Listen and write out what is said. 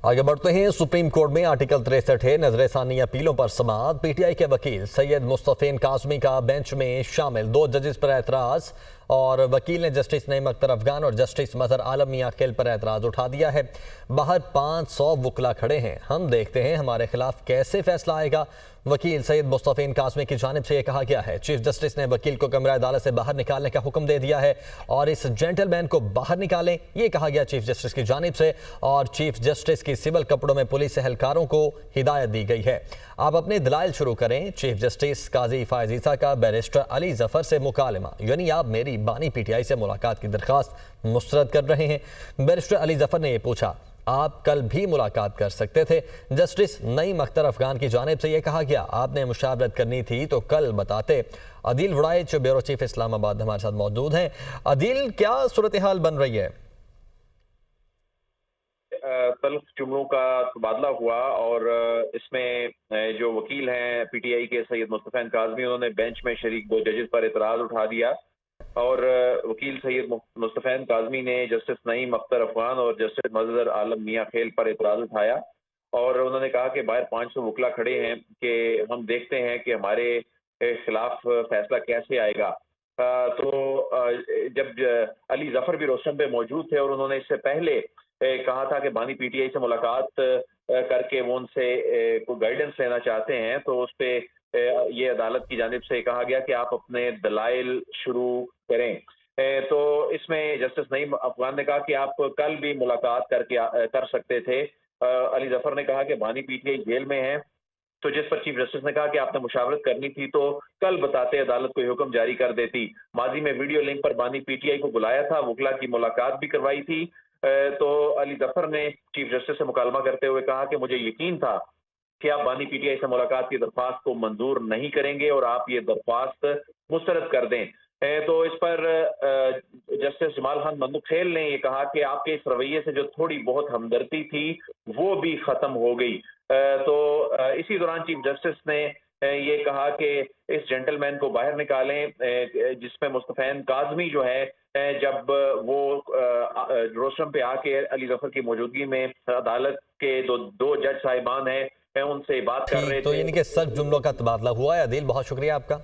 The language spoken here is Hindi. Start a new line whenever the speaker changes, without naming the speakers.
आगे बढ़ते हैं। सुप्रीम कोर्ट में आर्टिकल 63 है नजरसानी अपीलों पर समाअत। पीटीआई के वकील सैयद मुस्तफीन काज़मी का बेंच में शामिल 2 जजेस पर एतराज और वकील ने जस्टिस नईम अख्तर अफगान और जस्टिस मजहर आलम मियां खेल पर एतराज उठा दिया है। बाहर 500 वकला खड़े हैं, हम देखते हैं हमारे खिलाफ कैसे फैसला आएगा। वकील सैयद मुस्तफीन काज़मी की जानिब से यह कहा गया है, चीफ जस्टिस ने वकील को कमरा अदालत से बाहर निकालने का हुक्म दे दिया है और इस जेंटलमैन को बाहर निकालें, ये कहा गया चीफ जस्टिस की जानिब से। और चीफ जस्टिस की सिविल कपड़ों में पुलिस एहलकारों को हिदायत दी गई है, आप अपने दलाइल शुरू करें। चीफ जस्टिस काजी फायज ईसा का बैरिस्टर अली जफर से मुकालमा, यानी आप मेरी बानी पीटीआई से मुलाकात की दरख्वास्त मुस्तरद कर रहे हैं। बैरिस्टर अली जफर ने यह पूछा, आप कल भी मुलाकात कर सकते थे। जस्टिस नईम अख्तर अफगान की जानिब से यह कहा गया, आपने मुशावरत करनी थी तो कल बताते। अदील वड़ाइच ब्यूरो चीफ इस्लामाबाद हमारे साथ मौजूद हैं। अदील, क्या सूरत हाल बन रही है?
तल्ख जुमलों का तबादला हुआ और इसमें जो वकील हैं पीटीआई के सैयद मुस्तफीन काज़मी, उन्होंने बेंच में शरीक 2 जजेस पर एतराज उठा दिया और वकील सैयद मुस्तफीन काज़मी ने जस्टिस नईम अख्तर अफगान और जस्टिस मजहर आलम मियां खेल पर एतराज उठाया और उन्होंने कहा कि बाहर 500 वकला खड़े हैं कि हम देखते हैं कि हमारे खिलाफ फैसला कैसे आएगा। जब अली जफर भी रोस्टम पे मौजूद थे और उन्होंने इससे पहले कहा था कि बानी पीटीआई से मुलाकात करके वो उनसे कोई गाइडेंस लेना चाहते हैं, तो उस पे ये अदालत की जानिब से कहा गया कि आप अपने दलाइल शुरू करें। तो इसमें जस्टिस नईम अफगान ने कहा कि आप कल भी मुलाकात कर सकते थे। अली जफर ने कहा कि बानी पीटीआई जेल में है, तो जिस पर चीफ जस्टिस ने कहा कि आपने मुशावरत करनी थी तो कल बताते, अदालत कोई हुक्म जारी कर देती। माजी में वीडियो लिंक पर बानी पीटीआई को बुलाया था, वकला की मुलाकात भी करवाई थी। तो अली जफर ने चीफ जस्टिस से मुकालमा करते हुए कहा कि मुझे यकीन था कि आप बानी पीटीआई से मुलाकात की दरख्वास्त को मंजूर नहीं करेंगे और आप ये दरख्वास्त मुस्तरद कर दें। तो इस पर जस्टिस जमाल खान मंदुखेल ने ये कहा कि आपके इस रवैये से जो थोड़ी बहुत हमदर्दी थी वो भी खत्म हो गई। तो इसी दौरान चीफ जस्टिस ने ये कहा कि इस जेंटलमैन को बाहर निकालें, जिसमें मुस्तफीन काज़मी जो है जब वो रोस्टम पे आके अली जफर की मौजूदगी में अदालत के दो जज साहिबान हैं उनसे बात कर रहे थे।
तो यानी कि सख्त जुमलों का तबादला हुआ है। अदील, बहुत शुक्रिया आपका।